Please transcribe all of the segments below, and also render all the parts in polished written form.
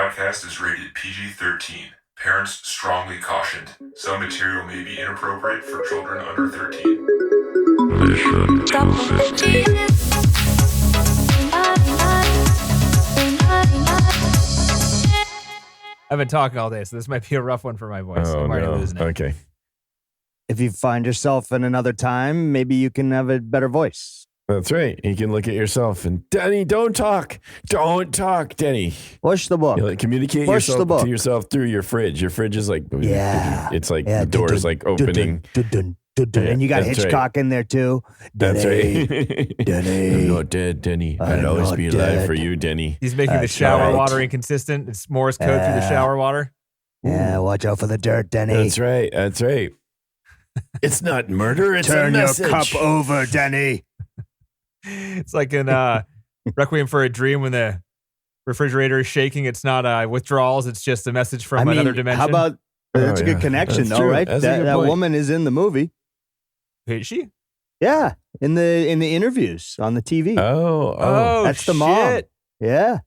podcast is rated PG-13. Parents strongly cautioned. Some material may be inappropriate for children under 13. I've been talking all day, so this might be a rough one for my voice. Oh, I'm already no. losing it. Okay. If you find yourself in another time, maybe you can have a better voice. That's right. You can look at yourself and, Denny, don't talk. Don't talk, Denny. Push the book. You like, communicate Push the book. to yourself through your fridge. Your fridge is like, Yeah. it's like Yeah, the door is like opening. And you got That's Hitchcock in there too. That's Denny, right. Denny. I'm not dead, Denny. I'd I'm always not be alive dead. for you, Denny. He's making the That's shower right. water inconsistent. It's Morse code through the Yeah. shower water. Yeah, watch out for the dirt, Denny. That's right. That's right. It's not murder. It's Turn a your message. cup over, Denny. It's like in Requiem for a Dream when the refrigerator is shaking. It's not withdrawals. It's just a message from another dimension. How about that's a yeah. good connection, That's though, true. right? That's a good That point. woman is in the movie. Is she? Yeah, in the interviews on the TV. Oh. That's the mom. shit. Yeah.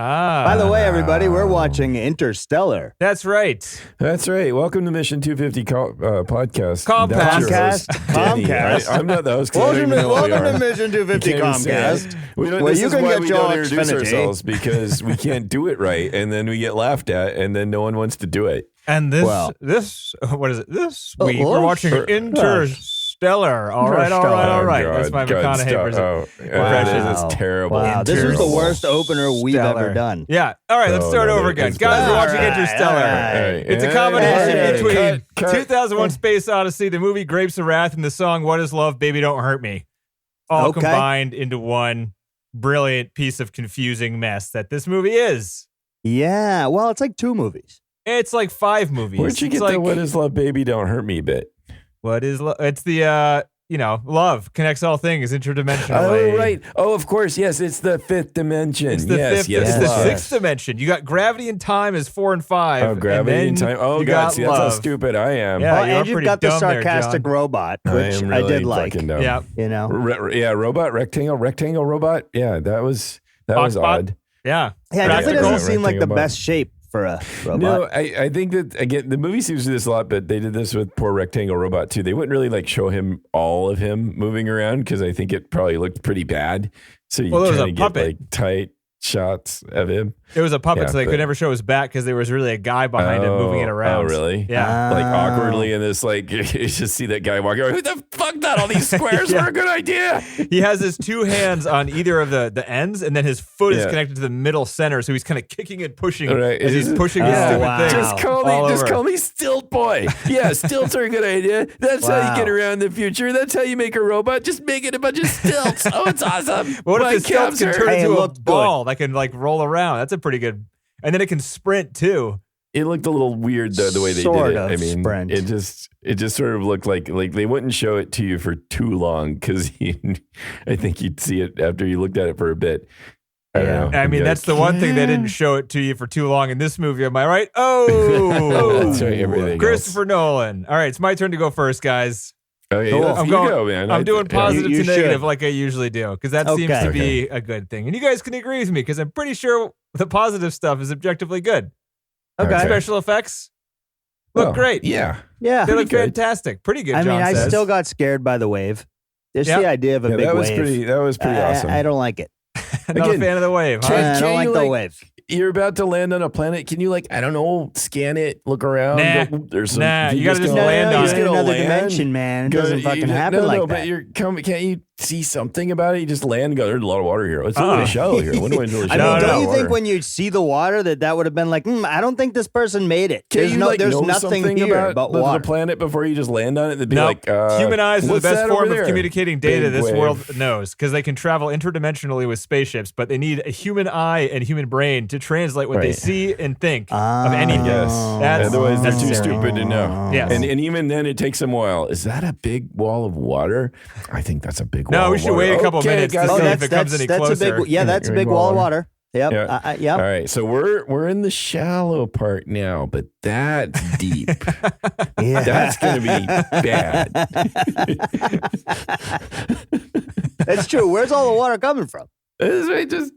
Ah. By the way, everybody, we're watching Interstellar. That's right. That's right. Welcome to Mission 250 podcast. Comcast. That's your host, Denny. Comcast. I'm not the host. 'cause I don't Welcome even to, know who we welcome are. to Mission 250 You can't even say Comcast. it. We don't, Well, this you is can why get we your don't introduce Xfinity. ourselves, because we can't do it right, and then we get laughed at, and then no one wants to do it. And this, Well. what is it? This Oh, week we're watching sure. Interstellar. All right. Oh, That's my God, McConaughey stop. version. Oh, impression. this is terrible. Wow, this is the Terrible. worst opener we've Stellar. ever done. Yeah. All right, let's Oh, start no, over it again. is Guys, bad. we're watching All right, Interstellar. all right. It's a Hey, combination hey, between cut. 2001 Space Odyssey, the movie Grapes of Wrath, and the song What Is Love, Baby Don't Hurt Me. All Okay. combined into one brilliant piece of confusing mess that this movie is. Yeah, well, it's like two movies. It's like 5 movies. Where'd you It's get like, the "What Is Love, Baby Don't Hurt Me" bit? What is love? It's the, love connects all things interdimensionally. Oh, right. Oh, of course. Yes, it's the 5th dimension. It's the yes, fifth. yes, It's the love. 6th dimension. You got gravity and time as 4 and 5. Oh, gravity and time. Oh, you God. got See, that's how love. stupid I am. Yeah, Oh, you are and you've pretty got the dumb there, sarcastic John. robot, I which am I really did like. fucking dumb. Yeah. You know, Robot, rectangle robot. Yeah, that was Boxbot? odd. Yeah. yeah, it definitely Yeah, doesn't seem like the rectangle best shape for a robot. No, I think that, again, the movie seems to do this a lot, but they did this with poor Rectangle Robot too. They wouldn't really like show him all of him moving around because I think it probably looked pretty bad. So you Well, it was kind a of get puppet. like tight shots of him. It was a puppet, Yeah, so they but- could never show his back because there was really a guy behind him moving it around. Oh, really? Yeah. Like awkwardly in this, like you just see that guy walking around. Who the fuck thought all these squares Yeah. were a good idea? He has his 2 hands on either of the ends, and then his foot is Yeah. connected to the middle center, so he's kind of kicking and pushing Right. as he's pushing his Oh, stupid wow. thing. Just call all me over. Stilt Boy. Yeah, stilts are a good idea. That's how Wow. you get around the future. That's how you make a robot. Just make it a bunch of stilts. Oh, it's awesome. What My if the stilts calves can are- turn Hey, it into a looked good. ball that can like roll around? That's a pretty good. And then it can sprint too. It looked a little weird though, the way they Sort did it. of I mean, sprint. it just sort of looked like they wouldn't show it to you for too long because I think you'd see it after you looked at it for a bit. I don't know. I mean, You'd be that's like, the one thing they didn't show it to you for too long in this movie. Am I right? Oh, That's right, everything Christopher Nolan. All right, it's my turn to go first, guys. okay, Cool. let's- I'm you going- go, man. I'm doing positive You to negative should. like I usually do because that seems Okay. to be a good thing. And you guys can agree with me because I'm pretty sure the positive stuff is objectively good. Okay. Special effects look Oh, great. Yeah. Yeah. They look good. fantastic. Pretty good, I mean, John I says. still got scared by the wave. Just Yep. the idea of a Yeah, big that was wave. pretty awesome. I don't like it. Not a Again, fan of the wave, huh? Can I don't you, like the like, wave. You're about to land on a planet. Can you, like, I don't know, scan it, look around? Nah. go, there's some, Nah, you gotta just gonna- land no, on you're it. in gonna another land? dimension, man. It Go- doesn't fucking you- happen no, like no, that. but can't you see something about it? You just land and go, there's a lot of water here. It's Uh-uh. really shallow here. When do I really I shallow? mean, No, don't no. you think water? when you see the water that would have been like, I don't think this person made it. Can There's you, no, like, there's know nothing something here about but water. the planet before you just land on it? They'd be No, like, human eyes is the what's best that form over of there? communicating data Big this wave. world knows because they can travel interdimensionally with spaceships, but they need a human eye and human brain to translate what they Right. see and think of anything. Yes. That's Otherwise, they're too necessary. stupid to know. Yes. And even then, it takes them a while. Is that a big wall of water? I think that's a big wall No, of we should water. wait a couple minutes to guys, see let's- if it comes any that's closer. a big, yeah, that's a big wall of water. Yep. Yeah. Yep. All right, so we're in the shallow part now, but that's deep. Yeah. That's going to be bad. That's true. Where's all the water coming from? It's just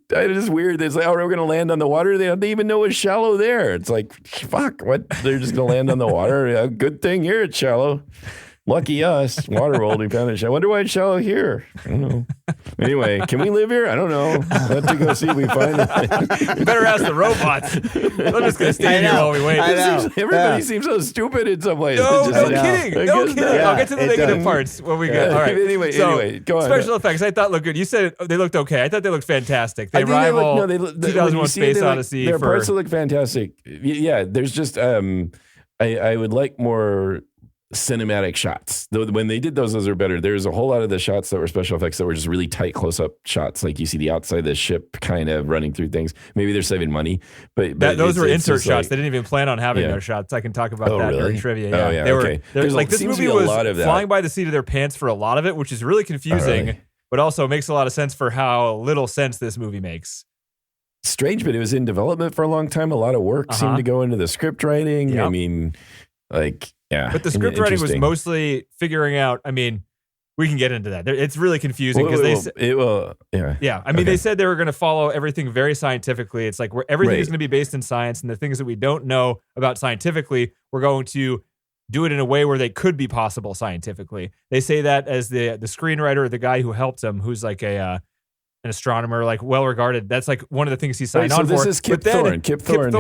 weird. It's like, oh, we're going to land on the water. They don't even know it's shallow there. It's like, fuck, what? They're just going to land on the water. Yeah, good thing here it's shallow. Lucky us. Waterworld, we found it. I wonder why it's shallow here. I don't know. Anyway, can we live here? I don't know. Let's go see if we find it. You better ask the robots. I'm just going to stay here while we wait. Everybody seems so stupid in some ways. No, Just kidding. No kidding. I'll get to the negative parts when we get. All right. Anyway, go on. Special effects, I thought looked good. You said they looked okay. I thought they looked fantastic. They rival 2001 Space Odyssey. There are parts that look fantastic. Yeah, there's just I would like more cinematic shots. Though when they did those are better. There's a whole lot of the shots that were special effects that were just really tight close-up shots. Like you see the outside of the ship kind of running through things. Maybe they're saving money, but those were insert shots. They didn't even plan on having those shots. I can talk about that during trivia. Yeah. Oh, yeah. They were like this movie was flying by the seat of their pants for a lot of it, which is really confusing, but also makes a lot of sense for how little sense this movie makes. Strange, but it was in development for a long time. A lot of work seemed to go into the script writing. Yep. I mean, yeah. But the script writing was mostly figuring out, I mean, we can get into that. It's really confusing because they said they were going to follow everything very scientifically. It's like everything is going to be based in science, and the things that we don't know about scientifically, we're going to do it in a way where they could be possible scientifically. They say that as the screenwriter, the guy who helped him, who's like an astronomer, like well regarded. That's like one of the things he signed on for. So this is Kip Thorne. Kip Thorne.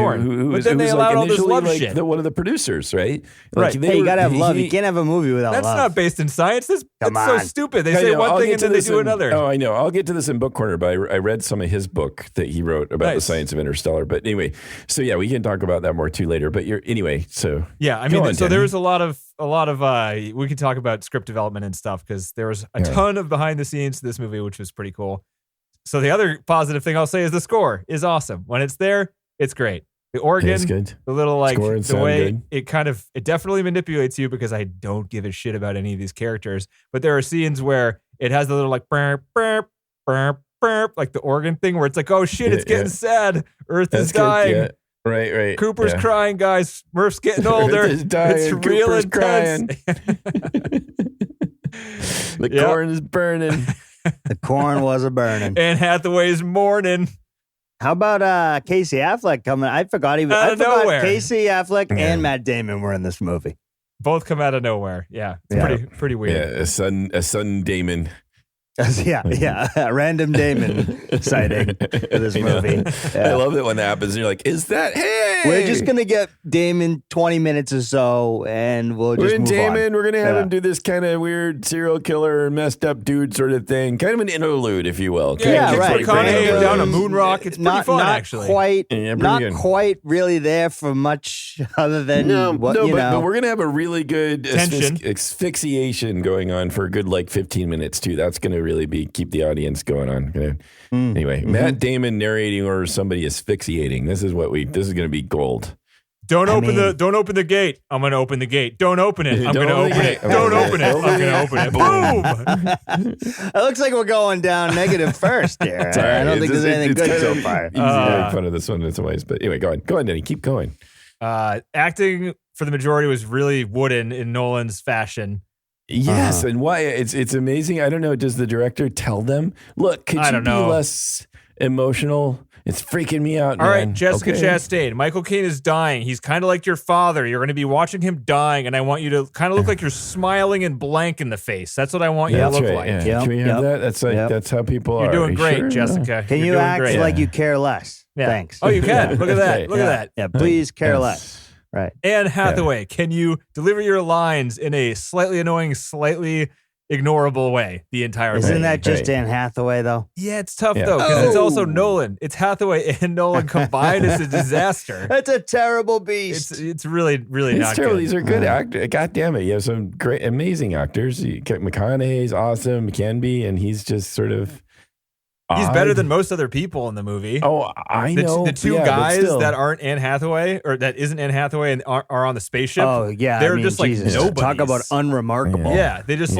But then they allowed all this love shit. One of the producers, right? Right. Hey, you gotta have love. You can't have a movie without love. That's not based in science. That's so stupid. They say one thing and then they do another. Oh, I know. I'll get to this in Book Corner, but I read some of his book that he wrote about the science of Interstellar. But anyway, so yeah, we can talk about that more too later. But yeah, I mean, so there was a lot of we can talk about script development and stuff because there was a ton of behind the scenes to this movie, which was pretty cool. So the other positive thing I'll say is the score is awesome. When it's there, it's great. The organ, the little the way it definitely manipulates you because I don't give a shit about any of these characters. But there are scenes where it has the little like burp, burp, burp, burp, like the organ thing where it's like, oh shit, it's getting sad. Earth is dying. Yeah. Right. Cooper's crying, guys. Murph's getting older. It's real Cooper's intense. The corn is burning. The corn was a burning. Anne Hathaway's mourning. How about Casey Affleck coming? I forgot Casey Affleck and Matt Damon were in this movie. Both come out of nowhere. Yeah, it's pretty weird. Yeah, a sudden Damon. A random Damon sighting for this movie. I love it when that happens. And you're like, is that, hey? We're just going to get Damon 20 minutes or so, and we'll just move on. We're going to have him do this kind of weird serial killer, messed up dude sort of thing. Kind of an interlude, if you will. Right. Down a moon rock. It's pretty fun, actually. Not quite really there for much other than but we're going to have a really good asphyxiation going on for a good 15 minutes, too. That's going to really keep the audience going on. Anyway, Matt Damon narrating or somebody asphyxiating. This is going to be gold. Don't open the gate. I'm going to open the gate. Don't open it. I'm going to open it. Don't open it. I'm going to open it. Boom. It looks like we're going down negative first here. I don't think there's anything good so far. Easy to make fun of this one in some ways, but anyway, go on, Denny. Keep going. Acting for the majority was really wooden in Nolan's fashion. Yes, and why it's amazing. I don't know. Does the director tell them, look, could you be less emotional? It's freaking me out, man. All right, Jessica Chastain. Michael Caine is dying. He's kind of like your father. You're going to be watching him dying, and I want you to kind of look like you're smiling and blank in the face. That's what I want you to look like. Yeah. Can we have that? That's how people are. You're doing great, Jessica. Can you act like you care less? Yeah. Thanks. Oh, you can. Look at that. Look at that. Yeah, please care less. Right. Anne Hathaway, can you deliver your lines in a slightly annoying, slightly ignorable way the entire Isn't that just Anne Hathaway, though? Yeah, it's tough, though, because it's also Nolan. It's Hathaway and Nolan combined. It's a disaster. That's a terrible beast. It's really, really not terrible. good. These are good actors. God damn it. You have some great, amazing actors. McConaughey's awesome, can be, and he's just sort of... He's better than most other people in the movie. Oh, I know. The two guys that aren't Anne Hathaway, or that isn't Anne Hathaway and are on the spaceship. Oh, yeah. They're just Jesus. Nobodies. Talk about unremarkable. Yeah. They just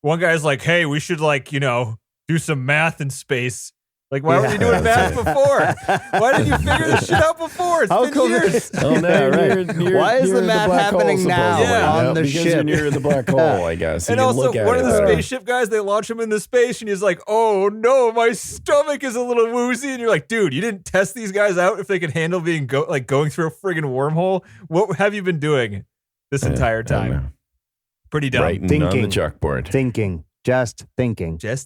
one guy's like, hey, we should do some math in space. Like, why weren't you doing math before? Why didn't you figure this shit out before? It's been years. Oh, no, right. Why is the math happening now on the because ship? you're near the black hole, I guess. And also, one of the spaceship guys, they launch him into space, and he's like, "Oh no, my stomach is a little woozy." And you're like, "Dude, you didn't test these guys out if they could handle being going through a friggin' wormhole? What have you been doing this entire time?" Pretty dumb. Writing on the chalkboard. Just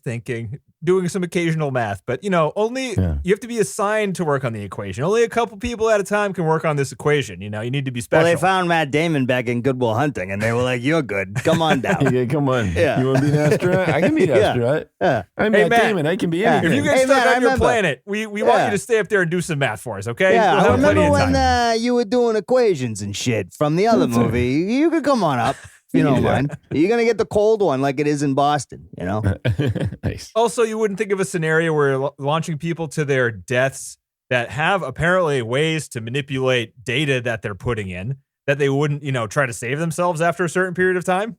thinking. Doing some occasional math, but you have to be assigned to work on the equation. Only a couple people at a time can work on this equation. You need to be special. Well, they found Matt Damon back in Good Will Hunting, and they were like, "You're good. Come on down." Yeah, come on. Yeah. You want to be an astronaut? I can be an astronaut. Yeah. I'm Matt Damon. I can be anything. If you get stuck on your planet, we want you to stay up there and do some math for us, okay? Yeah, we'll I remember when you were doing equations and shit from the other movie. You could come on up. If you don't mind. You're going to get the cold one like it is in Boston, Nice. Also, you wouldn't think of a scenario where you're launching people to their deaths that have apparently ways to manipulate data that they're putting in, that they wouldn't, try to save themselves after a certain period of time.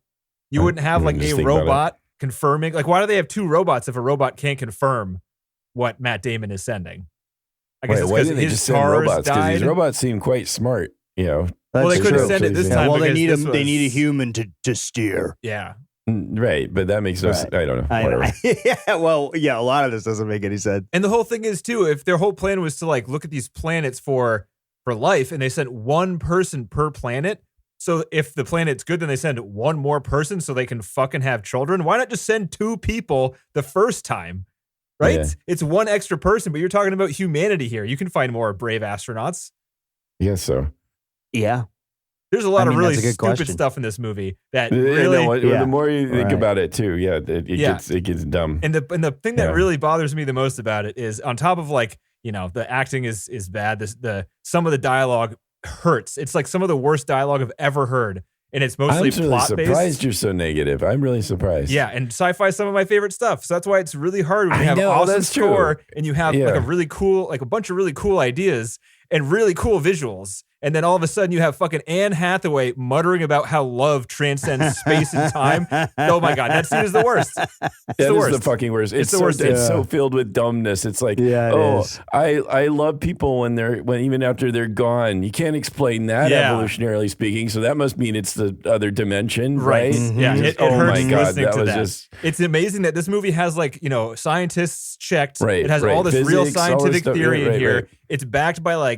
You wouldn't have like a robot confirming. Like, why do they have two robots if a robot can't confirm what Matt Damon is sending? I guess it's why because didn't they just send robots? Because these robots seem quite smart, Well, they couldn't send it this time. Well, they need a human to steer. Yeah. Right, but that makes no sense. I don't know. Whatever. A lot of this doesn't make any sense. And the whole thing is, too, if their whole plan was to look at these planets for life, and they sent one person per planet, so if the planet's good, then they send one more person so they can fucking have children. Why not just send two people the first time? Right? Yeah. It's one extra person, but you're talking about humanity here. You can find more brave astronauts. Yes, so. Yeah. There's a lot of really stupid stuff in this movie that really... The more you think about it, too, it gets dumb. And the thing that really bothers me the most about it is, on top of the acting is bad, some of the dialogue hurts. It's like some of the worst dialogue I've ever heard. And it's mostly plot-based. I'm really surprised you're so negative. I'm really surprised. Yeah, and sci-fi is some of my favorite stuff. So that's why it's really hard when you have awesome score and you have a really cool, a bunch of really cool ideas and really cool visuals. And then all of a sudden you have fucking Anne Hathaway muttering about how love transcends space and time. Oh my God, that scene is the worst. It's the worst. Is the fucking worst. It's the worst. It's so filled with dumbness. It's like, I love people when even after they're gone. You can't explain that evolutionarily speaking. So that must mean it's the other dimension, right? Mm-hmm. Yeah, it hurts listening to that. It's amazing that this movie has scientists checked. Right, it has all this physics, real scientific theory in here. Right. It's backed by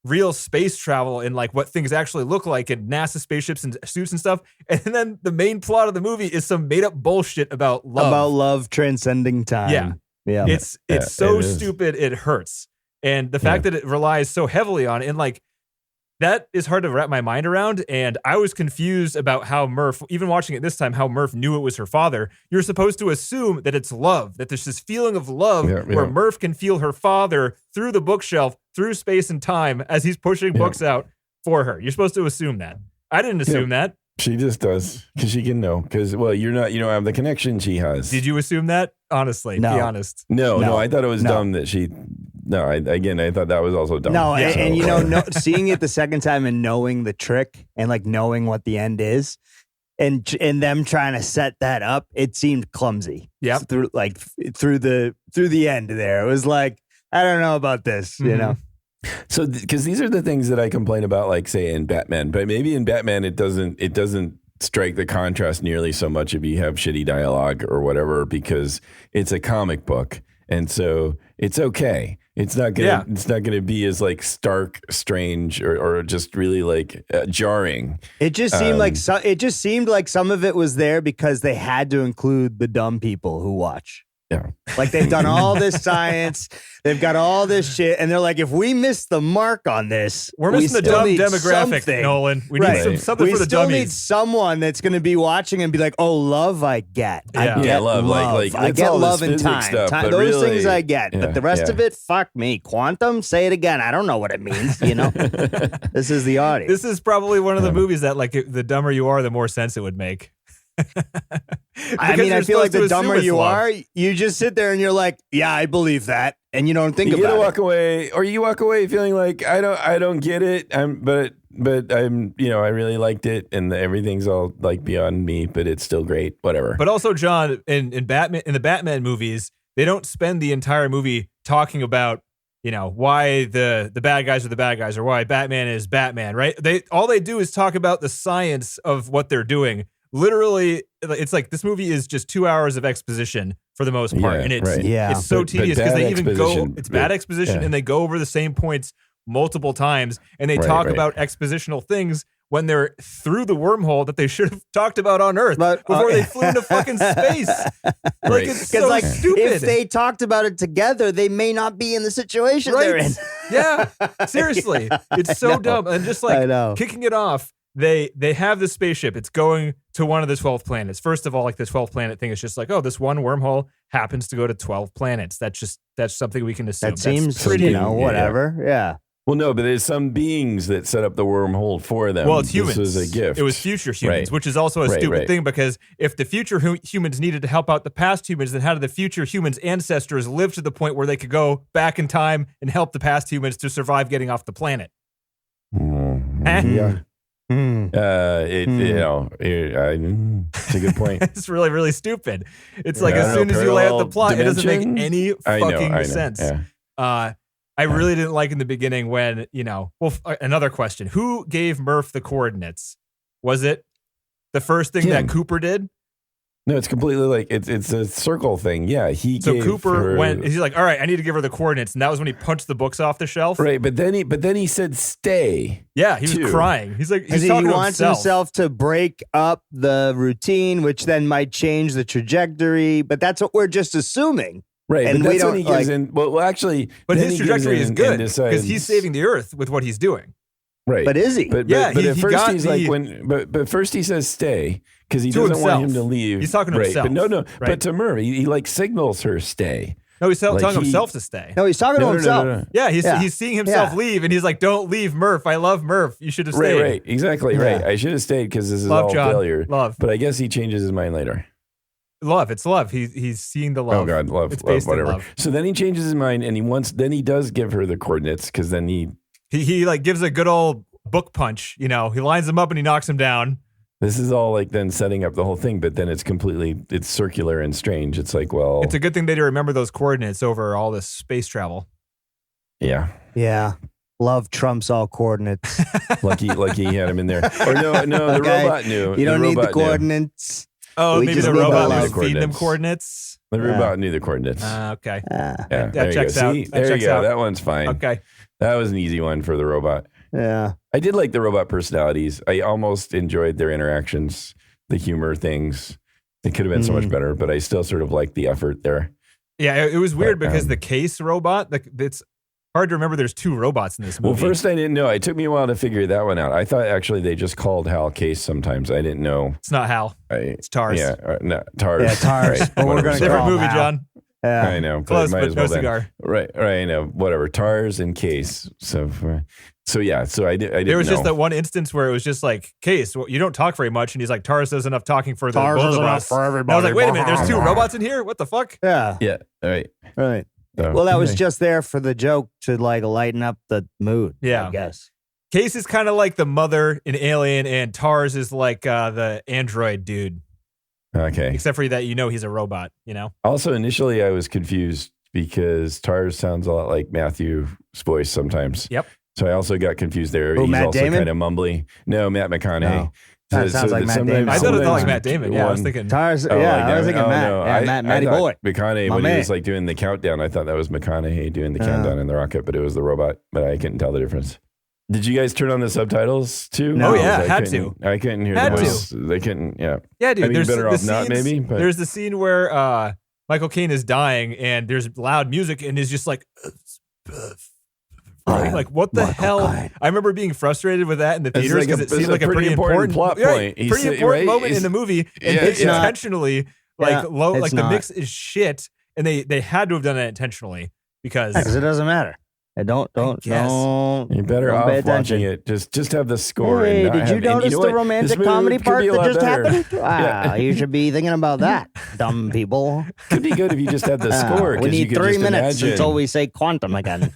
real space travel and what things actually look like in NASA spaceships and suits and stuff. And then the main plot of the movie is some made up bullshit about love. About love transcending time. Yeah. It's so stupid it hurts. And the fact that it relies so heavily on it, and that is hard to wrap my mind around. And I was confused about how Murph, even watching it this time, how Murph knew it was her father. You're supposed to assume that it's love, that there's this feeling of love where Murph can feel her father through the bookshelf, through space and time, as he's pushing books out for her. You're supposed to assume that. I didn't assume that. She just does, because she can know. Because, you don't have the connection she has. Did you assume that? Honestly, be honest. No, I thought it was dumb that she... No, I thought that was also dumb. No, and seeing it the second time and knowing the trick and knowing what the end is, and them trying to set that up, it seemed clumsy. Yeah, through the end there, it was I don't know about this, So, because these are the things that I complain about, say in Batman, but maybe in Batman it doesn't strike the contrast nearly so much if you have shitty dialogue or whatever, because it's a comic book, and so it's okay. It's not gonna be as stark, strange, or just really jarring. It just seemed like some of it was there because they had to include the dumb people who watch. Yeah. They've done all this science, they've got all this shit, and they're like, if we miss the mark on this, we're missing the dumb demographic, Nolan. We need something for the dummies. We still need someone that's going to be watching and be like, oh, love, I get. I get love. I get love and time. Stuff, those things I get. Yeah, but the rest of it, fuck me. Quantum, say it again. I don't know what it means, This is the audience. This is probably one of the movies that, the dumber you are, the more sense it would make. I feel like the dumber you are, you just sit there and you're like, yeah, I believe that, and you don't think about it. You walk away, or you walk away feeling like I don't get it. But I'm, I really liked it, and everything's all beyond me, but it's still great. Whatever. But also, John, in the Batman movies, they don't spend the entire movie talking about, why the bad guys are the bad guys or why Batman is Batman, right? All they do is talk about the science of what they're doing. Literally, it's like this movie is just 2 hours of exposition for the most part. And it's so tedious because they even it's bad exposition and they go over the same points multiple times and they talk about expositional things when they're through the wormhole that they should have talked about on Earth before they flew into fucking space. Like, it's so stupid. If they talked about it together, they may not be in the situation they're in. Yeah, seriously. It's so dumb. And just kicking it off, they have this spaceship. It's going to one of the 12 planets. First of all, like the 12 planet thing is just like, oh, this one wormhole happens to go to 12 planets. That's something we can assume. That seems pretty, whatever. Yeah. Well, no, but there's some beings that set up the wormhole for them. Well, it's humans. This was a gift. It was future humans, which is also a stupid thing because if the future humans needed to help out the past humans, then how did the future humans' ancestors live to the point where they could go back in time and help the past humans to survive getting off the planet? Yeah. It's a good point. It's really, really stupid. It's like as soon as you lay out the plot, it doesn't make any fucking sense. Yeah. I really didn't like in the beginning when, another question. Who gave Murph the coordinates? Was it the first thing that Cooper did? No, it's completely like, it's a circle thing. Yeah, So Cooper went, he's like, all right, I need to give her the coordinates. And that was when he punched the books off the shelf. Right, but then he said stay. Yeah, he was crying. He's like, he wants himself to break up the routine, which then might change the trajectory. But that's what we're just assuming. Right, and but that's when he gives in. Well, actually, but his trajectory is good because he's saving the Earth with what he's doing. Right, but is he? But at first he's like but first he says stay because he doesn't want him to leave. He's talking to himself. But no. But to Murph, he like signals her stay. No, he's telling himself to stay. No, he's talking to himself. No. Yeah, he's seeing himself leave, and he's like, "Don't leave, Murph. I love Murph. You should have stayed." Right, exactly. Right. I should have stayed because this is all failure. Love, but I guess he changes his mind later. Love, it's love. He's seeing the love. Oh God, love, it's based whatever. In love. So then he changes his mind, and he does give her the coordinates because then he like gives a good old book punch. He lines him up and he knocks him down. This is all like then setting up the whole thing, but then it's circular and strange. It's like, well, it's a good thing they didn't remember those coordinates over all this space travel. Yeah. Love trumps all coordinates. Lucky he had him in there. Or no, the robot knew. You don't need the coordinates. Oh, maybe the robot was feeding them coordinates. The robot knew the coordinates. Okay. That checks out. There you go. That one's fine. Okay. That was an easy one for the robot. Yeah. I did like the robot personalities. I almost enjoyed their interactions, the humor things. It could have been so much better, but I still sort of liked the effort there. Yeah, it was weird because the case robot, it's hard to remember there's two robots in this movie. Well, first I didn't know. It took me a while to figure that one out. I thought actually they just called Hal Case sometimes. I didn't know. It's not Hal. It's Tars. Yeah, Tars. Yeah, Tars. Right. But we're going to different movie, Hal. John. Yeah. I know. Close, might but as well no cigar. Right. I know. Whatever. Tars and Case. So yeah. So I didn't. There was know. just that one instance where it was just like, Case, well, you don't talk very much, and he's like, Tars does enough talking for both of us. For everybody. And I was like, wait a minute, there's two robots in here. What the fuck? Yeah. Yeah. Right. So, well, that was just there for the joke to like lighten up the mood. Yeah. I guess. Case is kind of like the mother in Alien, and Tars is like the android dude. Okay. Except for that, he's a robot. Also, initially, I was confused because Tars sounds a lot like Matthew's voice sometimes. Yep. So I also got confused there. He's Matt also Damon? kind of mumbly. No, Matt McConaughey. No. That sounds like Matt Damon. I thought it felt like Matt Damon. Yeah, I was thinking Tars. I was thinking Matt. No. Yeah, Matty boy. McConaughey, when he was like doing the countdown, I thought that was McConaughey doing the countdown in the rocket, but it was the robot. But I couldn't tell the difference. Did you guys turn on the subtitles too? No. Oh yeah, had to. I couldn't hear the voice. They couldn't. Yeah. Yeah, dude. I mean, there's better off scenes, not maybe. But. There's the scene where Michael Caine is dying and there's loud music and is just like. Like what the hell? I remember being frustrated with that in the theaters because it seemed like a pretty important plot point. Pretty important moment in the movie, and it's intentionally low. Like the mix is shit, and they had to have done it intentionally because it doesn't matter. Don't. You're better off watching it. Just have the score. Hey, did you notice the romantic comedy part that just happened? Wow, you should be thinking about that, dumb people. Could be good if you just had the score. We need 3 minutes until we say quantum again.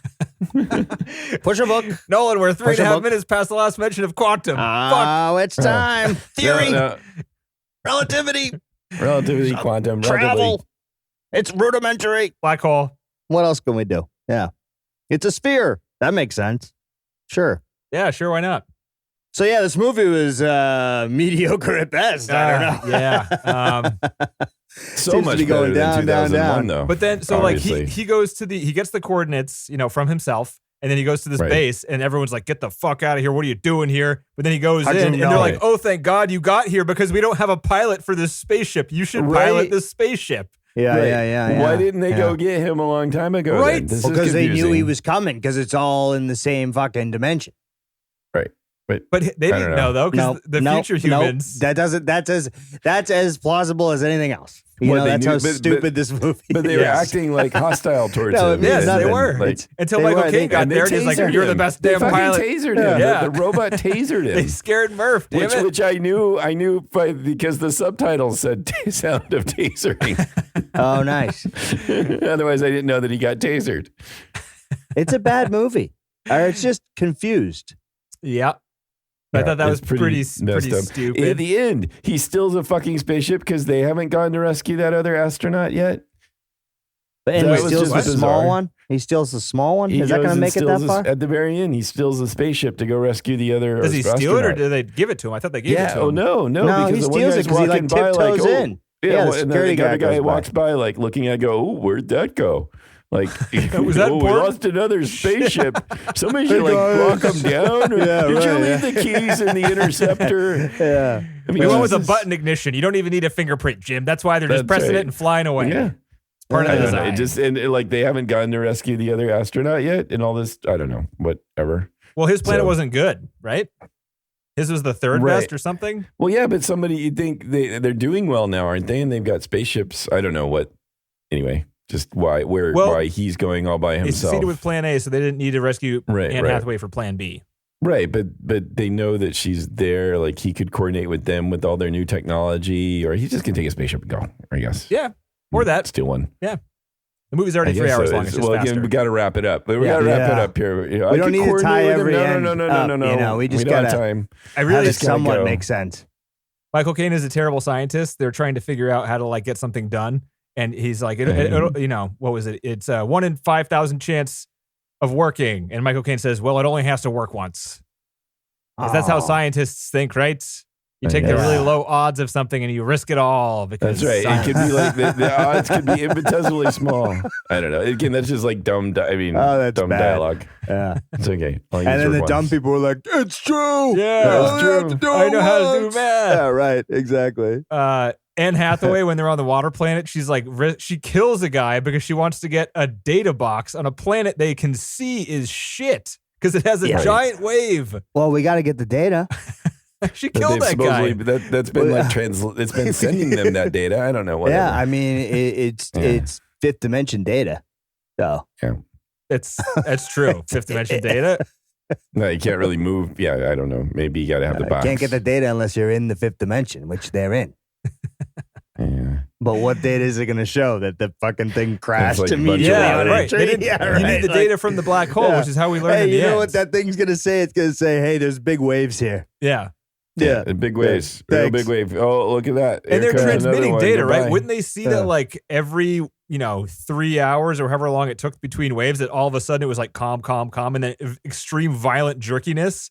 Push a book. Nolan, we're 3.5 minutes past the last mention of quantum. Oh, it's time. Theory. Relativity, quantum, travel. It's rudimentary. Black hole. What else can we do? Yeah. It's a sphere. That makes sense. Sure. Yeah, sure. Why not? So yeah, this movie was mediocre at best. I don't know. Yeah. So Seems much to be better going than down, 2001, though. But then, so obviously. like he goes to he gets the coordinates, from himself, and then he goes to this Right. base, and everyone's like, "Get the fuck out of here! What are you doing here?" But then he goes How'd you in, and know they're it? like, "Oh, thank God you got here because we don't have a pilot for this spaceship. You should Right. pilot this spaceship." Yeah, Right. yeah. Why didn't they go get him a long time ago? Right. Then? This is Because they knew he confusing. was coming because it's all in the same fucking dimension. Right. But they didn't know though, because the future humans. That's as plausible as anything else. You Well, know, they that's knew- how but- stupid this movie. But they were Yes. acting like hostile towards No, him. yes, and- they and, were. Like, Until They Michael were. Caine got and they there, and he's like, tasered "You're the him. best They damn fucking pilot." tasered him. Yeah. The robot tasered him. They scared Murph. Damn it. Which I knew because the subtitles said sound of tasering. Oh, nice. Otherwise, I didn't know that he got tasered. It's a bad movie. Or it's just confused. Yeah. I thought that was It's pretty messed up. stupid. In the end, he steals a fucking spaceship because they haven't gone to rescue that other astronaut yet. And That he was steals just the bizarre. small one? He steals the small one? He Is that goes going to and make it that steals far? At the very end, he steals a spaceship to go rescue the other Does he steal it, or astronaut. do they give it to him? I thought they gave it Yeah. to Oh him. no, No, because he the one steals it guy's because he walking like by like, tiptoes oh, in. Yeah, the and security the guy guy goes by. walks by like looking at, go, oh, where'd that go? Like, Was that we important? lost another spaceship. Somebody should like lock him down. Or, Yeah, did you right, leave the keys in the interceptor? Yeah. I mean, We went with a Jesus. button ignition. You don't even need a fingerprint, Jim. That's why they're just That's pressing right. it and flying away. Yeah. It's part I of the don't know. design. It just like they haven't gotten to rescue the other astronaut yet, and all this. I don't know. Whatever. Well, his planet So- wasn't good, right? His was the third Right. best or something. Well, yeah, but somebody you'd think they're doing well now, aren't they? And they've got spaceships. I don't know what. Anyway, just why he's going all by He himself. succeeded with Plan A, so they didn't need to rescue Right, Anne right. Hathaway for Plan B. Right, but they know that she's there. Like he could coordinate with them with all their new technology, or he just can take a spaceship and go. I guess. Yeah, or that. Steal one. The movie's already I 3 guess hours so. long. It's just Well, faster. again, we got to wrap it up. But we Yeah. got to wrap it Yeah. up here. You know, We I don't could need to coordinate tie with him. every end No. up, you know, we just don't have gotta- time. I Have really it just gotta somewhat go. make sense. Michael Caine is a terrible scientist. They're trying to figure out how to like get something done, and he's like, what was it? It's a 1 in 5,000 chance of working. And Michael Caine says, "Well, it only has to work once." 'Cause that's how Oh. scientists think, right? You take the Yeah. really low odds of something and you risk it all because That's right. science- It could be like the odds could be infinitesimally small. I don't know. Again, that's just like dumb. That's dumb bad. dialogue. Yeah. It's okay. I'll And use then it the once. dumb people were like, it's true. Yeah, You it's only true. have to do I it know how to do once." math. Yeah, right. Exactly. Anne Hathaway, when they're on the water planet, she's like, she kills a guy because she wants to get a data box on a planet they can see is shit because it has a Yeah. giant wave. Well, we got to get the data. She But killed they've that guy. supposedly- That's been like it's been sending them that data. I don't know. Whatever. Yeah, I mean, it's fifth dimension data. So That's true. Fifth dimension data. No, you can't really move. Yeah, I don't know. Maybe you got to have the box. can't get the data unless you're in the fifth dimension, which they're in. Yeah. But what data is it going to show that the fucking thing crashed like a bunch of immediately? Yeah, water. on a right. tree? They didn't- Yeah, You need right. the data from the black hole, Yeah. which is how we learned Hey, in the you know end. what that thing's going to say? It's going to say, hey, there's big waves here. Yeah. Yeah. Big waves. Real Thanks. big wave. Oh, look at that. And Here they're comes another transmitting one. data, right? Goodbye. Wouldn't they see Yeah. that like every, 3 hours or however long it took between waves that all of a sudden it was like calm, and then extreme violent jerkiness?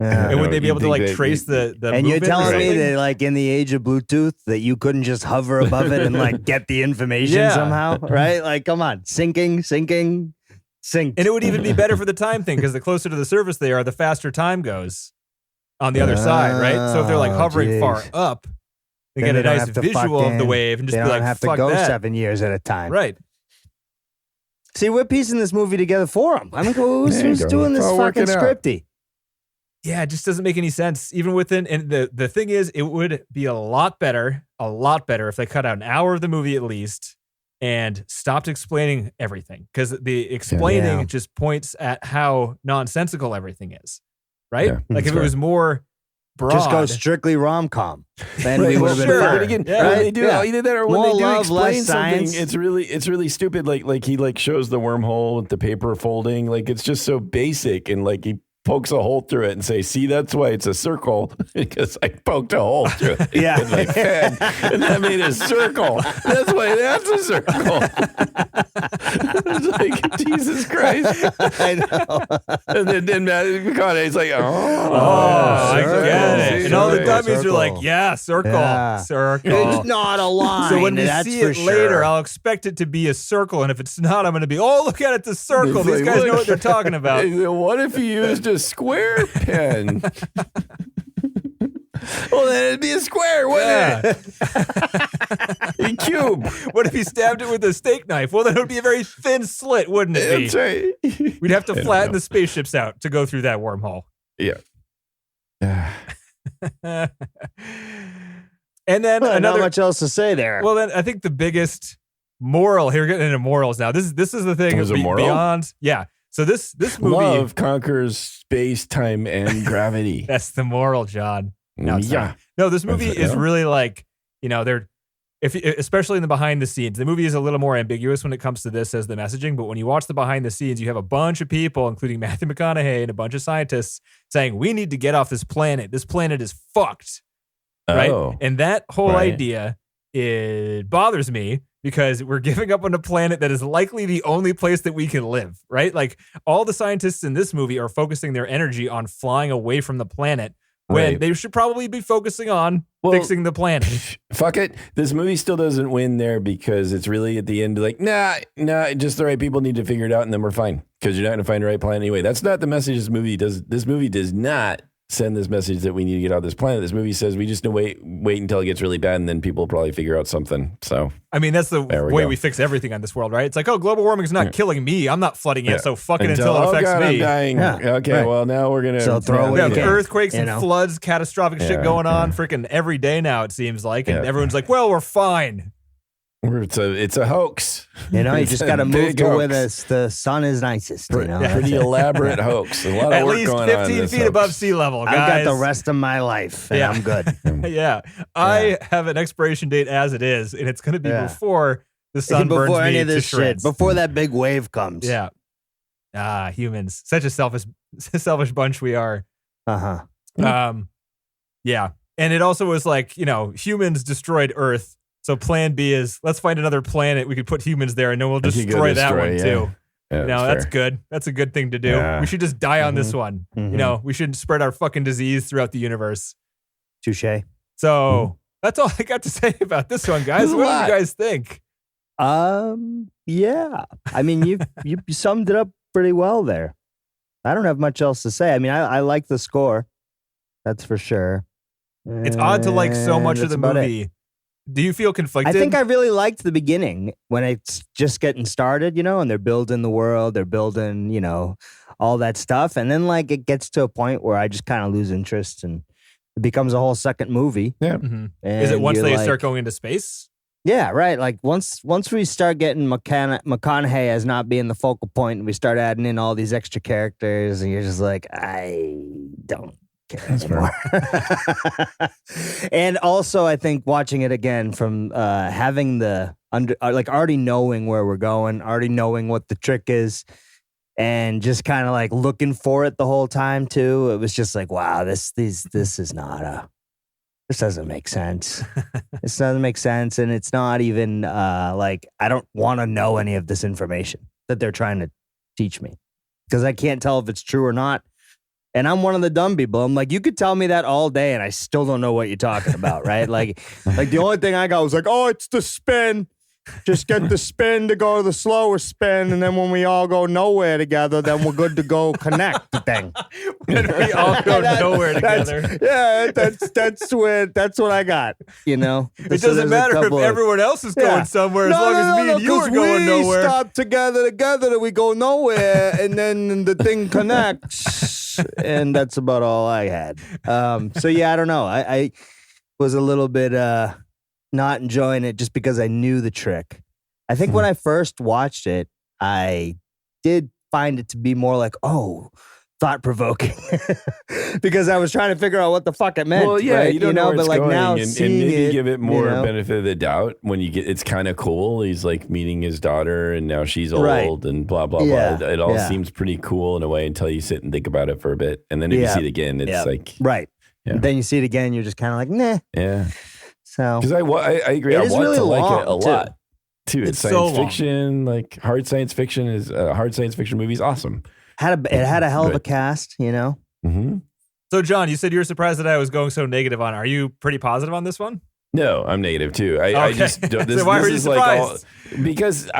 Yeah. And would they be you able to think like that trace the And you're movement or telling me something? that, like, in the age of Bluetooth, that you couldn't just hover above it and like get the information Yeah. somehow, right? Like, come on, syncing. And it would even be better for the time thing because the closer to the surface they are, the faster time goes on the other side, right? So if they're like Oh, hovering far geez. up, they Then get a they don't nice have to visual of the fucking- wave and They just don't be like, have to fuck go that. 7 years at a time. Right. See, we're piecing this movie together for them. I mean, who's There you go. doing this It's all fucking working out. scripty? Yeah, it just doesn't make any sense. Even within, and the thing is, it would be a lot better if they cut out an hour of the movie at least and stopped explaining everything. Because the explaining Yeah. just points at how nonsensical everything is, right? Yeah, like that's if it right. was more broad. Just go strictly rom-com. Then Right, we would well, have been sure, fine. But again, Yeah. when they do Yeah. either that or when More they do love, explain less something, science. it's really stupid. Like he like shows the wormhole with the paper folding. Like it's just so basic and like he pokes a hole through it and say, see, that's why it's a circle, because I poked a hole through it Yeah. with my pen, and that made a circle. That's why that's a circle. It's like, Jesus Christ. I know. And then Matthew McConaughey's like, I get it. And all the dummies are circle. like, yeah, circle. Yeah. Circle. It's not a line. So when we that's see for it later, sure. I'll expect it to be a circle. And if it's not, I'm going to be, oh, look at it, the circle. It's These like, guys look. know what they're talking about. What if you used a square pen? Well, then it'd be a square, wouldn't it? A cube. What if he stabbed it with a steak knife? Well, then it would be a very thin slit, wouldn't it be? That's right. We'd have to flatten the spaceships out to go through that wormhole. Yeah. And then Well, another. not much else to say there. Well, then I think the biggest moral here, we're getting into morals now. This is the thing There's a moral? beyond. Yeah. So this movie, Love conquers space, time, and gravity. that's the moral, John. No, it's Yeah. not. No, this movie That's it, is yeah. really like, they're, especially in the behind the scenes, the movie is a little more ambiguous when it comes to this as the messaging. But when you watch the behind the scenes, you have a bunch of people, including Matthew McConaughey and a bunch of scientists, saying we need to get off this planet. This planet is fucked, right? Oh. And that whole Right. idea, it bothers me because we're giving up on a planet that is likely the only place that we can live, right? Like all the scientists in this movie are focusing their energy on flying away from the planet when Right. they should probably be focusing on Well, fixing the planet. Fuck it. This movie still doesn't win there because it's really at the end like, nah, just the right people need to figure it out and then we're fine because you're not going to find the right planet anyway. That's not the message this movie does. This movie does not send this message that we need to get out this planet. This movie says we just wait until it gets really bad and then people will probably figure out something. So I mean, that's the There we way go. we fix everything on this world, right? It's like, oh, global warming is not killing me. I'm not flooding it, so fuck it until it affects God, I'm me. dying. Yeah, Okay, right. well now we're gonna So throw We away have Okay. earthquakes You and know? floods, catastrophic shit Yeah, going on freaking every day now, it seems like. And Yeah. everyone's like, well, we're fine. It's a hoax. You know, you It's just a got to move big to where hoax. the sun is nicest. You know? Pretty elaborate hoax. A lot of At work least going on in 15 this feet hoax. above sea level, guys. I've got the rest of my life, and Yeah. I'm good. Yeah. I have an expiration date as it is, and it's going to be Yeah. before the sun burns Before me any of this to shit, shreds. before that big wave comes. Yeah. Humans. Such a selfish bunch we are. Uh-huh. Yeah. And it also was like, humans destroyed Earth. So plan B is let's find another planet. We could put humans there and then we'll You could go destroy that one destroy, too. Yeah, That's fair. good. That's a good thing to do. Yeah. We should just die on this one. Mhm. We shouldn't spread our fucking disease throughout the universe. Touche. So that's all I got to say about this one, guys. There's a What do lot. you guys think? Yeah. I mean, you summed it up pretty well there. I don't have much else to say. I mean, I like the score. That's for sure. It's odd to like so much of That's the about it. movie. Do you feel I conflicted? think I really liked the beginning when it's just getting started, and they're building the world, they're building, all that stuff. And then like it gets to a point where I just kind of lose interest and it becomes a whole second movie. Yeah. Mhm. And Is it once you're they like- start going into space? Yeah, right. Like once we start getting McConaughey as not being the focal point and we start adding in all these extra characters and you're just like, I don't care anymore. And also I think watching it again from having the already knowing where we're going, already knowing what the trick is and just kind of like looking for it the whole time too. It was just like, wow, this is not this doesn't make sense. This doesn't make sense. And it's not even like I don't want to know any of this information that they're trying to teach me because I can't tell if it's true or not. And I'm one of the dumb people. I'm like, you could tell me that all day and I still don't know what you're talking about, right? like the only thing I got was like, oh, it's the spin. Just get the spin to go to the slower spin. And then when we all go nowhere together, then we're good to go connect the thing. When we all go nowhere That's- together. Yeah, that's what I got. It So doesn't there's a matter if couple of- everyone else is Yeah. going somewhere as long as me and you are 'cause going we nowhere. stop together, we go nowhere, and then the thing connects, and that's about all I had. So yeah, I don't know. I was a little bit not enjoying it just because I knew the trick. I think when I first watched it, I did find it to be more like, oh, thought-provoking because I was trying to figure out what the fuck it meant. Well, yeah, right? you don't know where but it's like going, now and seeing maybe it, give it more you know? benefit of the doubt when you get. It's kind of cool. He's like meeting his daughter, and now she's old, Right. and blah blah Yeah, blah. It all yeah. seems pretty cool in a way until you sit and think about it for a bit, and then if you see it again, it's like right. Yeah. And then you see it again, you're just kind of like, nah. yeah. So Because I agree. I It is want really to like it a long, too. lot too. It's It's science so long. fiction, like hard science fiction is hard science fiction movies. Awesome. it had a hell of a But- cast, you know. Mm-hmm. So, John, you said you were surprised that I was going so negative on it. Are you pretty positive on this one? No, I'm negative too. I Okay. just don't. This, So why this were you is like all, surprised? because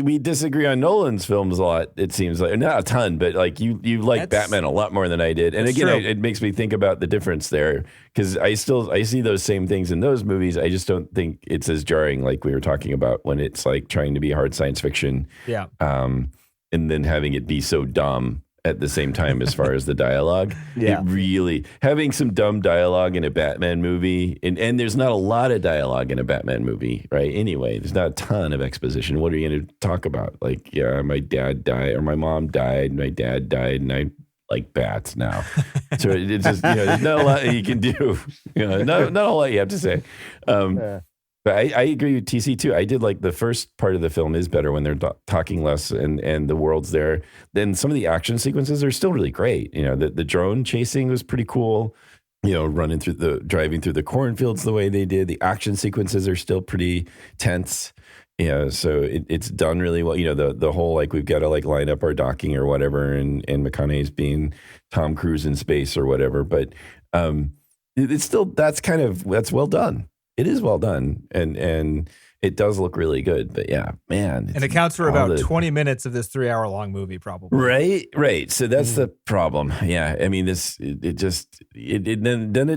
we disagree on Nolan's films a lot. It seems like not a ton, but like you like That's- Batman a lot more than I did. And that's again, true. it makes me think about the difference there because I see those same things in those movies. I just don't think it's as jarring like we were talking about when it's like trying to be hard science fiction, Yeah. and then having it be so dumb at the same time as far as the dialogue. Yeah. It really, having some dumb dialogue in a Batman movie, and there's not a lot of dialogue in a Batman movie, right? Anyway, there's not a ton of exposition. What are you going to talk about? Like, yeah, my dad died, or my mom died, my dad died, and I like bats now. So it's just, there's not a lot you can do. Not a lot you have to say. But I agree with TC too. I did like the first part of the film is better when they're talking less and the world's there. Then some of the action sequences are still really great. The drone chasing was pretty cool. Driving through the cornfields the way they did. The action sequences are still pretty tense. So it's done really well. The whole like we've got to like line up our docking or whatever, and McConaughey's being Tom Cruise in space or whatever. But it's still that's well done. It is well done, and it does look really good. But yeah, man, And it counts for about 20 minutes of this 3-hour-long movie, probably. right. So that's the problem. Yeah, I mean, then it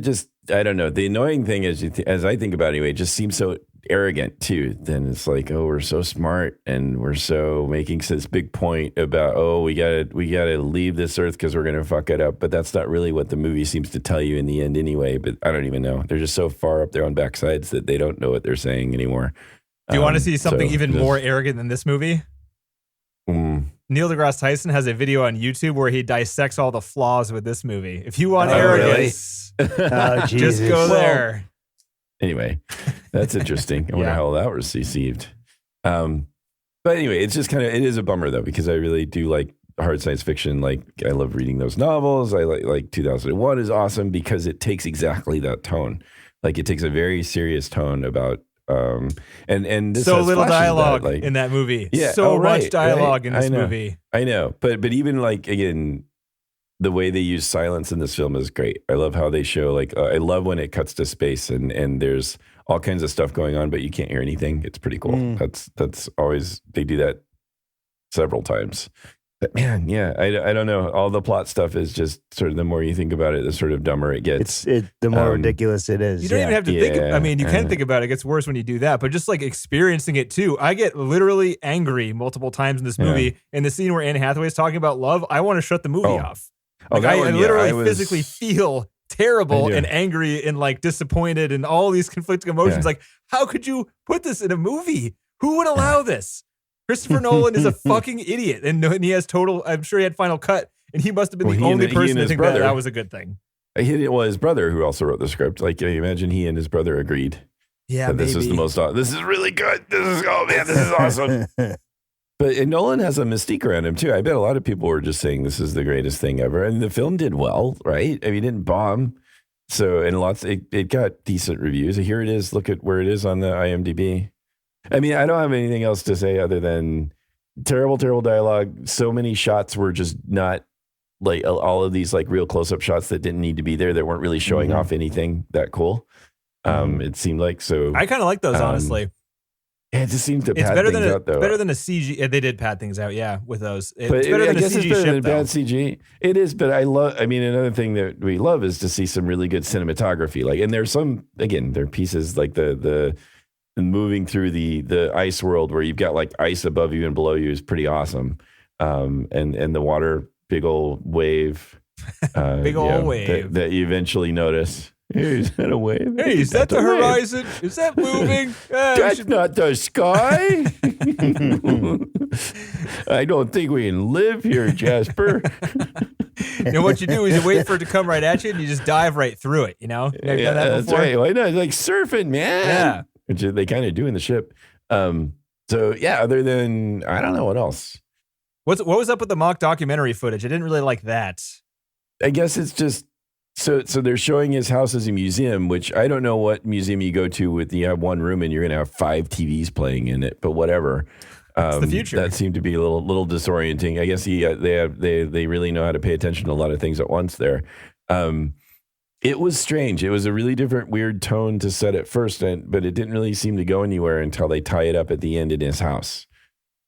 just I don't know. The annoying thing is, as I think about it anyway, it just seems so arrogant too. Then it's like, oh, we're so smart and we're so making this big point about, oh, we gotta leave this earth because we're gonna fuck it up. But that's not really what the movie seems to tell you in the end anyway. But I don't even know. They're just so far up their own backsides that they don't know what they're saying anymore. Do you want to see something even more arrogant than this movie? Neil deGrasse Tyson has a video on YouTube where he dissects all the flaws with this movie. If you want arrogance, Oh, Jesus. just go there. Anyway, that's interesting. I wonder how that was received. But anyway, it's just it is a bummer though, because I really do like hard science fiction. Like I love reading those novels. I like 2001 is awesome because it takes exactly that tone. Like it takes a very serious tone about and this So has little flashes of that, dialogue like, in that movie. Yeah, So right, much dialogue right. in this I know. movie. I know, but even like again, the way they use silence in this film is great. I love how they show I love when it cuts to space and there's all kinds of stuff going on, but you can't hear anything. It's pretty cool. That's always they do that several times. But man, yeah, I don't know. All the plot stuff is just sort of the more you think about it, the sort of dumber it gets. The more ridiculous it is. You don't even have to think. I mean, you can think about it. It gets worse when you do that. But just like experiencing it too, I get literally angry multiple times in this movie. In the scene where Anne Hathaway is talking about love, I want to shut the movie off. Like, I literally physically feel terrible and angry and like disappointed and all these conflicting emotions. Like, how could you put this in a movie? Who would allow this? Christopher Nolan is a fucking idiot, and he has total. I'm sure he had Final Cut, and he must have been the only person to think that was a good thing. His brother who also wrote the script. Like, I imagine he and his brother agreed. Yeah, that this is the most. This is really good. This is awesome. But Nolan has a mystique around him too. I bet a lot of people were just saying this is the greatest thing ever, and the film did well, right? I mean, it didn't bomb. So, and it got decent reviews. Here it is. Look at where it is on the IMDb. I mean, I don't have anything else to say other than terrible, terrible dialogue. So many shots were just not like all of these like real close-up shots that didn't need to be there, that weren't really showing off anything that cool. It seemed like so. I kind of like those, honestly. Yeah, it just seems to it's pad better things than out, though. better than a CG. They did pad things out, yeah, with those. It's But better than I a guess CG it's better ship, than though. bad CG. It is, but I love. I mean, another thing that we love is to see some really good cinematography. Like, and there's some there are pieces like the moving through the ice world where you've got like ice above you and below you is pretty awesome. And the water, big old wave, wave that you eventually notice. Hey, is that a wave? Hey, is that the horizon? Is that moving? That's not the sky. I don't think we can live here, Jasper. And what you do is you wait for it to come right at you and you just dive right through it, you know? You ever done that that's before? right. Why not? It's like surfing, man. Yeah. Which they kind of do in the ship. So yeah, other than, I don't know what else. What was up with the mock documentary footage? I didn't really like that. I guess it's just, so they're showing his house as a museum, which I don't know what museum you go to with, you have one room and you're going to have 5 TVs playing in it, but whatever. It's the future. That seemed to be a little disorienting. I guess they really know how to pay attention to a lot of things at once there. It was strange. It was a really different, weird tone to set at first, but it didn't really seem to go anywhere until they tie it up at the end in his house.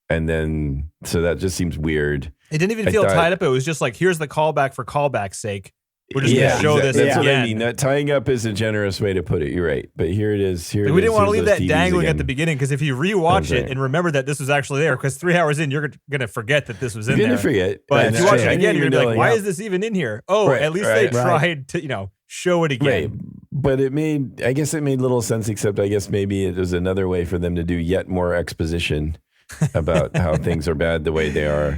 And then, so that just seems weird. It didn't even feel tied up. It was just like, here's the callback for callback's sake. We're just going to show this That's again. what I mean. That tying up is a generous way to put it. You're right. But here it is. We didn't want to leave that dangling at the beginning, because if you rewatch it and remember that this was actually there, because 3 hours in, you're going to forget that this was in there. You're going to forget. But if you watch it again, you're going to be like, why is this even in here? Oh, at least they tried to, show it again. Right. But I guess it made little sense, except I guess maybe it was another way for them to do yet more exposition about how things are bad the way they are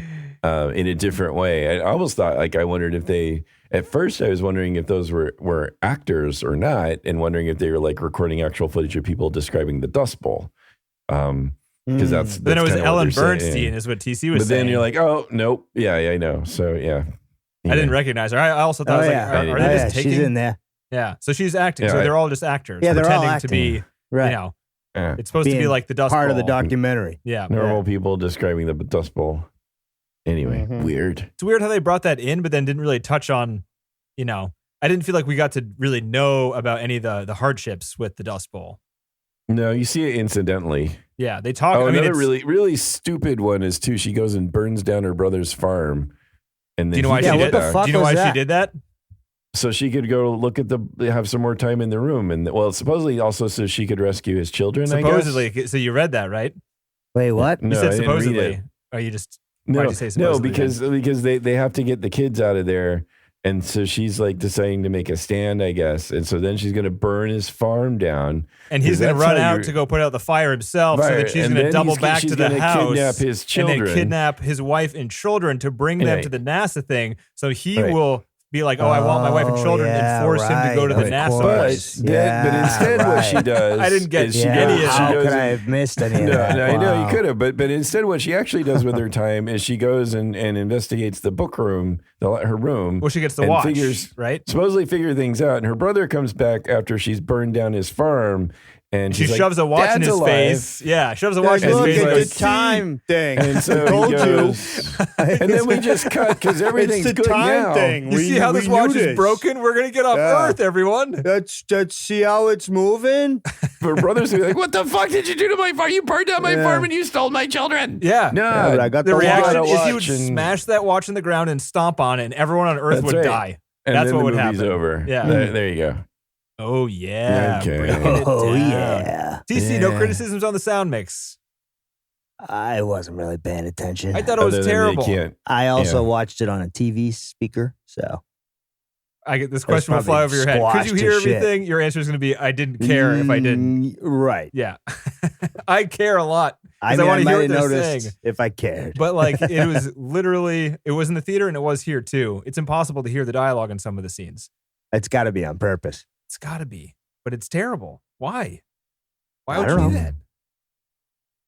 in a different way. I almost thought, I wondered if at first I was wondering if those were actors or not, and wondering if they were recording actual footage of people describing the Dust Bowl. Because that's then it was Ellen Bernstein saying. Is what TC was saying. But then you're like, oh, nope. Yeah, I know. So, yeah. I didn't recognize her. I also thought, are they just taking? She's in there. Yeah. So she's acting. So they're all just actors. Yeah, they're all pretending acting. to be, right. It's supposed to be like the Dust Bowl. Part of the documentary. Yeah. Normal people describing the Dust Bowl. Anyway, weird. It's weird how they brought that in, but then didn't really touch on, I didn't feel like we got to really know about any of the hardships with the Dust Bowl. No, you see it incidentally. Yeah, they talk. Another really, really stupid one is too. She goes and burns down her brother's farm, and then do you know why she did that? Do you know why she did that? So she could go look at have some more time in the room, and supposedly also so she could rescue his children. Supposedly, I guess. So you read that, right? Wait, what? You No, said I didn't read supposedly. it. Or you just No, why'd you say supposedly? No, because they have to get the kids out of there. And so she's deciding to make a stand, I guess. And so then she's going to burn his farm down. And he's going to run out to go put out the fire himself. So that she's going to double back to the house. Kidnap his children. And then kidnap his wife and children to bring them to the NASA thing. So he will be like, I want my wife and children, and force him to go to the NASA place. But instead what she does... I didn't get any of it. How could I have missed any of that? No, I know you could have. But instead what she actually does with her time is she goes and investigates the book room, her room. Well, she gets to watch, right? Supposedly figure things out. And her brother comes back after she's burned down his farm. And she shoves a watch in his face. Yeah, shoves a watch in his face. Look at the time thing. And so he goes, and then we just cut because everything's it's the good time now. thing. You see how this watch is broken? We're gonna get off Earth, everyone. Let's see how it's moving. Her brothers are like, "What the fuck did you do to my farm? You burned down my farm and you stole my children." Yeah, no. But I got the reaction watch is he would smash that watch in the ground and stomp on it, and everyone on Earth would die. And that's then what the would movie's happen. over. Yeah, there you go. Oh yeah. Okay. Oh yeah. TC, no criticisms on the sound mix. I wasn't really paying attention. I thought it was terrible. I also watched it on a TV speaker, so I get this question will fly over your head. Could you hear everything? Your answer is going to be, I didn't care if I didn't. Right. Yeah. I care a lot. I want to hear what they're noticed saying. if I cared. But it was literally, it was in the theater and it was here too. It's impossible to hear the dialogue in some of the scenes. It's got to be on purpose. It's got to be. But it's terrible. Why? Why I would you don't do know. that?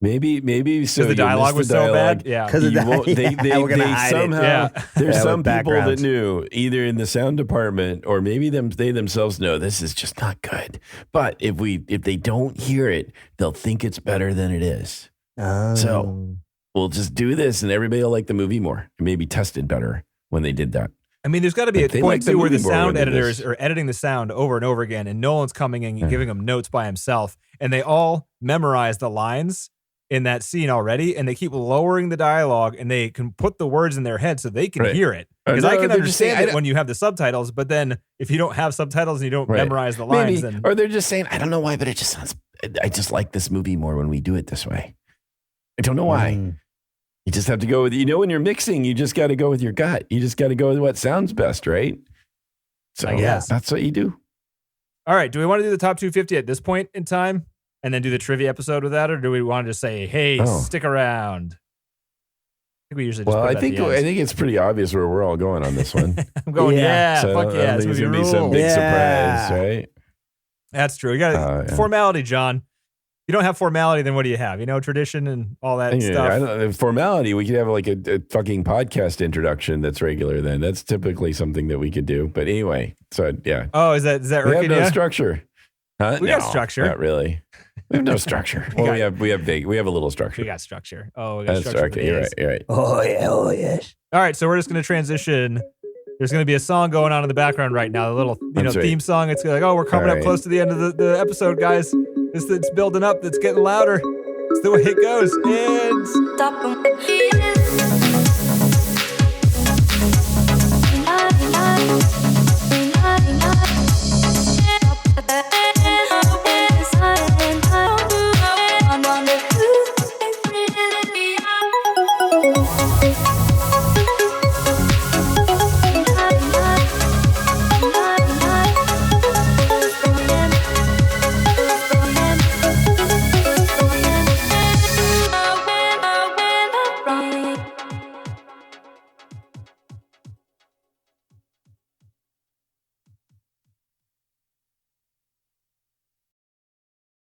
Maybe so the dialogue was so bad. Yeah, because they somehow Yeah. There's some people that backgrounds. knew either in the sound department or maybe they themselves know this is just not good. But if they don't hear it, they'll think it's better than it is. So we'll just do this, and everybody will like the movie more. It maybe tested better when they did that. I mean, there's got to be a They point like the too where the movie more sound when they do editors this. are editing the sound over and over again, and Nolan's coming in and giving them notes by himself, and they all memorize the lines in that scene already, and they keep lowering the dialogue, and they can put the words in their head so they can hear it. Because I can understand it when you have the subtitles, but then if you don't have subtitles and you don't memorize the lines, then or they're just saying, I don't know why, but it just sounds. I just like this movie more when we do it this way. I don't know why. You just have to go with, when you're mixing, you just got to go with your gut. You just got to go with what sounds best, right? So I guess that's what you do. All right. Do we want to do the top 250 at this point in time and then do the trivia episode with that? Or do we want to just say, hey, stick around? we usually just Well, put I it think at the end. it's pretty obvious where we're all going on this one. I'm going, So fuck yeah. there's This gonna movie be some rules. big surprise, right? That's true. You got formality, John. If you don't have formality, then what do you have? Tradition and all that stuff. Formality, we could have like a fucking podcast introduction that's regular then. That's typically something that we could do. But anyway, so yeah. Oh, is that we have irking no you? structure. Huh? We got structure. Not really. We have no structure. We have a little structure. We got structure. Oh, we got That's structure. okay. You're right. Oh yeah. Oh yes. All right, so we're just going to transition. There's going to be a song going on in the background right now, the little theme song. It's like, we're coming up close to the end of the episode, guys. It's building up. It's getting louder. It's the way it goes. And